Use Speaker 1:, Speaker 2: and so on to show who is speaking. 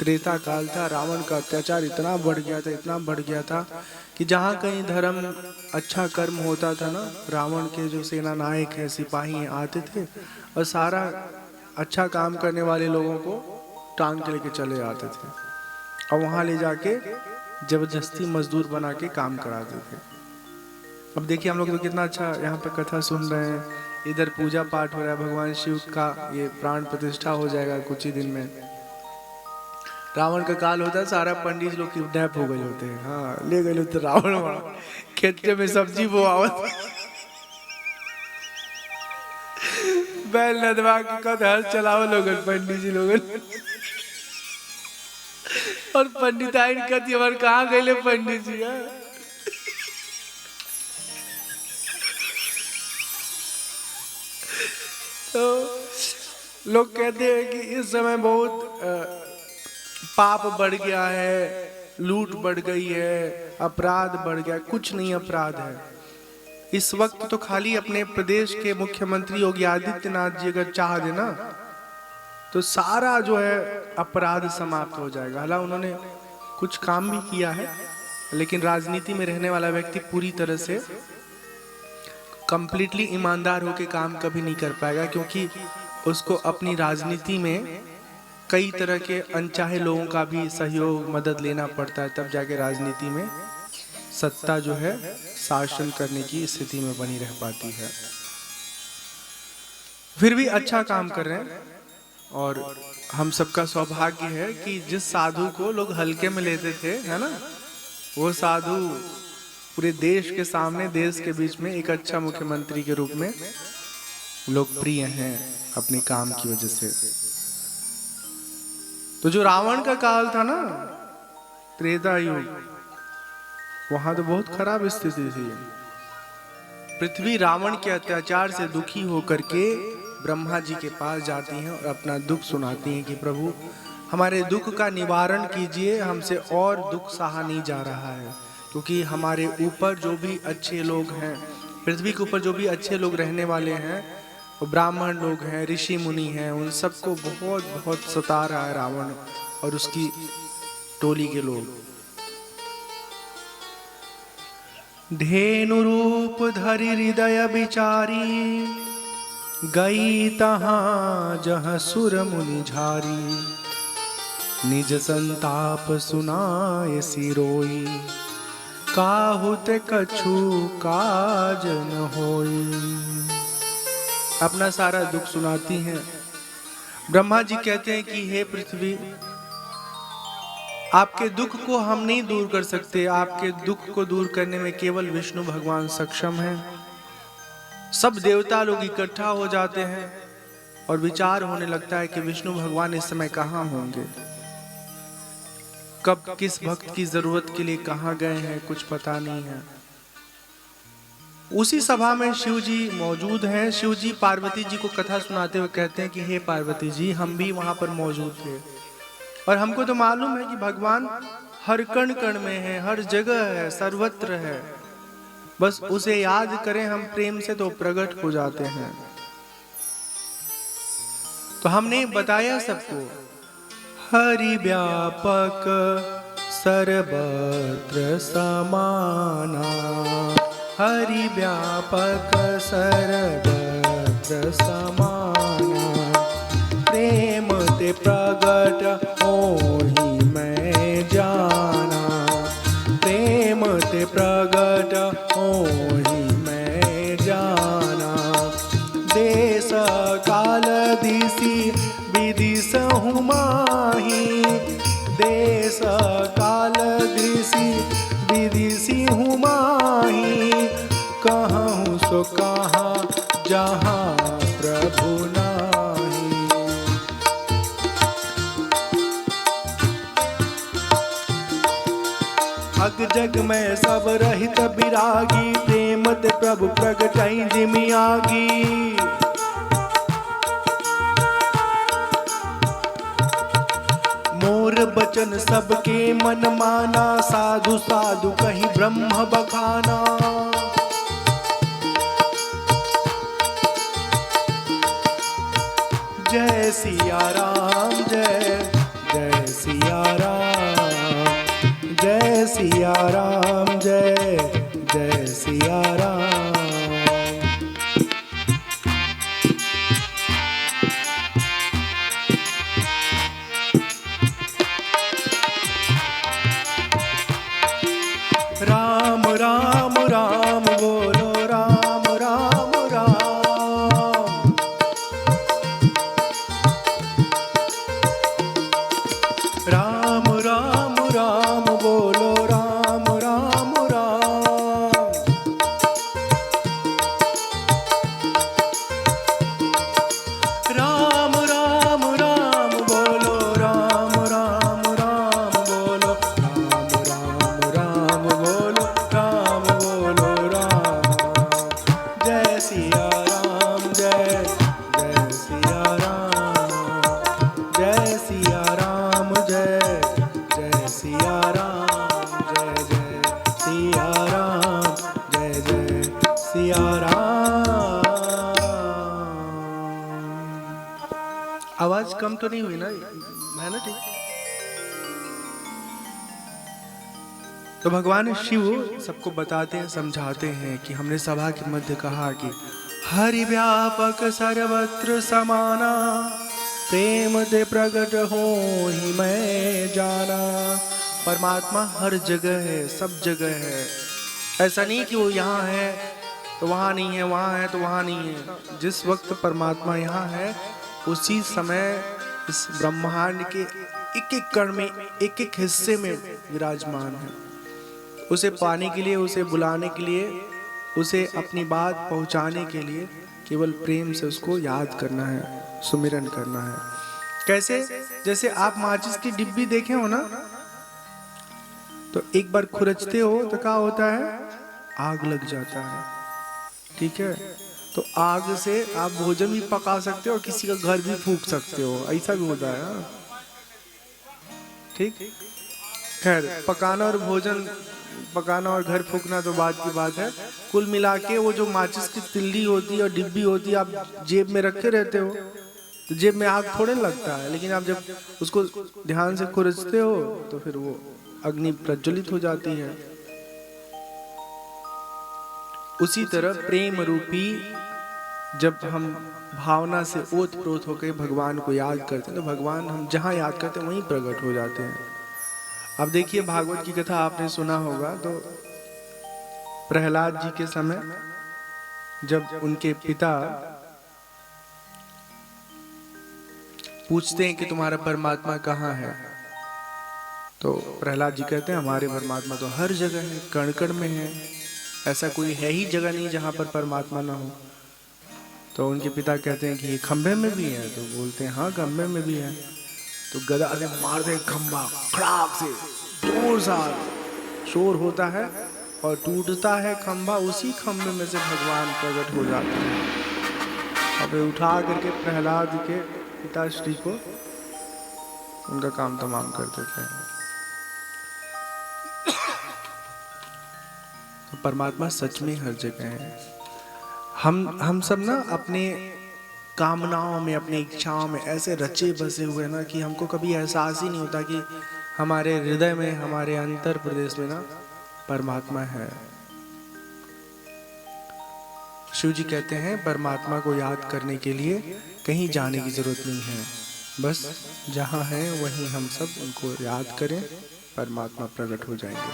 Speaker 1: त्रेता काल था, रावण का अत्याचार इतना बढ़ गया था, इतना बढ़ गया था कि जहाँ कहीं धर्म अच्छा कर्म होता था ना, रावण के जो सेना नायक हैं, सिपाही हैं, आते थे और सारा अच्छा काम करने वाले लोगों को टांग के लेके चले आते थे और वहाँ ले जाके जबरदस्ती मजदूर बना के काम कराते थे। अब देखिए हम लोग तो कितना अच्छा यहाँ पे कथा सुन रहे हैं, इधर पूजा पाठ हो रहा है, भगवान शिव का ये प्राण प्रतिष्ठा हो जाएगा कुछ ही दिन में। रावण का काल होता है, सारा पंडित लोग किडनैप हो गए होते हैं, हाँ ले गए होते रावण वहां खेत में सब्जी बोआवत बैल नदवा के कद हल चलाओ लोगन पंडित जी लोगन और पंडिताइन कद ये कहाँ गए पंडित जी। तो लोग कहते हैं कि इस समय बहुत पाप बढ़ गया है, लूट बढ़ गई है, अपराध बढ़ गया। कुछ नहीं अपराध है इस वक्त तो खाली अपने प्रदेश के मुख्यमंत्री योगी आदित्यनाथ जी अगर चाह देना तो सारा जो है अपराध समाप्त हो जाएगा। हालांकि उन्होंने कुछ काम भी किया है, लेकिन राजनीति में रहने वाला व्यक्ति पूरी तरह से कंप्लीटली ईमानदार होकर काम कभी नहीं कर पाएगा, क्योंकि उसको अपनी राजनीति में कई तरह के अनचाहे लोगों का भी सहयोग मदद लेना पड़ता है, तब जाके राजनीति में सत्ता जो है शासन करने की स्थिति में बनी रह पाती है। फिर भी अच्छा काम कर रहे हैं और हम सबका सौभाग्य है कि जिस साधु को लोग हल्के में लेते थे, है ना, वो साधु पूरे देश के सामने, देश के बीच में एक अच्छा मुख्यमंत्री के रूप में लोकप्रिय हैं अपने काम की वजह से। तो जो रावण का काल था ना, त्रेता युग, वहां तो बहुत खराब स्थिति थी। पृथ्वी रावण के अत्याचार से दुखी होकर के ब्रह्मा जी के पास जाती हैं और अपना दुख सुनाती हैं कि प्रभु हमारे दुख का निवारण कीजिए, हमसे और दुख सहा नहीं जा रहा है, क्योंकि हमारे ऊपर जो भी अच्छे लोग हैं, पृथ्वी के ऊपर जो भी अच्छे लोग रहने वाले हैं, वो ब्राह्मण लोग हैं, ऋषि मुनि हैं, उन सबको बहुत बहुत सता रहा है रावण और उसकी टोली के लोग। धेनु रूप धरि हृदय विचारी, गई तहाँ जहाँ सुर मुनि झारी, निज संताप सुनाए सिरोई, काहू ते कछु काज न होई। अपना सारा दुख सुनाती हैं। ब्रह्मा जी कहते हैं कि हे पृथ्वी, आपके दुख को हम नहीं दूर कर सकते, आपके दुख को दूर करने में केवल विष्णु भगवान सक्षम हैं। सब देवता लोग इकट्ठा हो जाते हैं और विचार होने लगता है कि विष्णु भगवान इस समय कहाँ होंगे, कब किस भक्त की जरूरत के लिए कहाँ गए हैं, कुछ पता नहीं है। उसी सभा में शिव जी मौजूद हैं। शिव जी पार्वती जी को कथा सुनाते हुए कहते हैं कि हे पार्वती जी, हम भी वहां पर मौजूद थे और हमको तो मालूम है कि भगवान हर कण कण में है, हर जगह है, सर्वत्र है, बस उसे याद करें हम प्रेम से तो प्रकट हो जाते हैं। तो हमने बताया सबको, हरि व्यापक सर्वत्र समाना, हरि व्यापक सर्वत्र समाना, प्रेम ते प्रगट होहि मैं जाना, प्रेम ते प्रगट होहि मैं जाना, देश काल दिशि विदिशहु माहि, देश काल दिशि विदिशहु माहि, कहूँ सो कहाँ जहाँ प्रभु नाही। अग जग में सब रहित विरागी, प्रेम ते प्रभु प्रगटई जिमियागी, मोर बचन सबके मन माना, साधु साधु कहीं ब्रह्म बखाना, जय सिया राम, जय जय सिया सिया राम, जय सिया राम, जय जय सिया राम। राम राम राम बोलो, राम राम राम। राम राम राम बोलो, राम राम राम। राम राम राम बोलो, राम राम राम बोलो, राम राम राम बोलो, राम बोलो राम। जय सिया राम, जय जय सिया राम, जय सिया राम, जय जय सिया राम, जय जय सिया राम, जय जय सिया राम। आवाज कम तो नहीं हुई ना, है ना ठीक? तो भगवान शिव सबको बताते हैं, समझाते हैं कि हमने सभा के मध्य कहा कि हरि व्यापक सर्वत्र समाना, प्रेम दे प्रकट हो ही मैं जाना। परमात्मा हर जगह है, सब जगह है। ऐसा नहीं कि वो यहाँ है तो वहाँ नहीं है, वहाँ है तो वहाँ नहीं है। जिस वक्त परमात्मा यहाँ है उसी समय इस ब्रह्मांड के एक एक कण में, एक एक हिस्से में विराजमान है। उसे पाने के लिए, उसे बुलाने के लिए, उसे अपनी बात पहुंचाने के लिए केवल प्रेम से उसको याद करना है, सुमिरन करना है। कैसे? जैसे आप माचिस की डिब्बी देखे हो ना, तो एक बार खुरचते हो तो क्या होता है? आग लग जाता है। ठीक है, तो आग से आप भोजन भी पका सकते हो और किसी का घर भी फूंक सकते हो, ऐसा भी होता है। ठीक, खैर पकाना और भोजन पकाना और घर फूकना तो बात की बात है। कुल मिला के वो जो माचिस की तिल्ली होती है और डिब्बी होती है, आप जेब में रखे रहते हो तो जेब में आग थोड़े लगता है, लेकिन आप जब उसको ध्यान से खुरचते हो तो फिर वो अग्नि प्रज्वलित हो जाती है। उसी तरह प्रेम रूपी जब हम भावना से ओत-प्रोत होकर भगवान को याद करते हैं तो भगवान हम जहाँ याद करते हैं वहीं प्रकट हो जाते हैं। अब देखिए, भागवत की कथा आपने सुना होगा, तो प्रहलाद जी के समय जब उनके पिता पूछते हैं कि तुम्हारा परमात्मा कहाँ है, तो प्रहलाद जी कहते हैं हमारे परमात्मा तो हर जगह है, कण कण में है, ऐसा कोई है ही जगह नहीं जहाँ पर परमात्मा ना हो। तो उनके पिता कहते हैं कि ये खंभे में भी है, तो बोलते हैं हाँ खंभे में भी है। तो गदा से मार दे खंभा, खड़ाक से जोर सा शोर होता है और टूटता है खंभा, उसी खंभे में से भगवान प्रकट हो जाते हैं। अब उठा करके प्रहलाद के पिताश्री को उनका काम तमाम कर देते हैं। तो परमात्मा सच में हर जगह है। हम सब ना अपने कामनाओं में, अपनी इच्छाओं में ऐसे रचे बसे हुए ना कि हमको कभी एहसास ही नहीं होता कि हमारे हृदय में, हमारे अंतर प्रदेश में ना परमात्मा है। शिव जी कहते हैं परमात्मा को याद करने के लिए कहीं जाने की जरूरत नहीं है, बस जहाँ हैं वहीं हम सब उनको याद करें, परमात्मा प्रकट हो जाएंगे।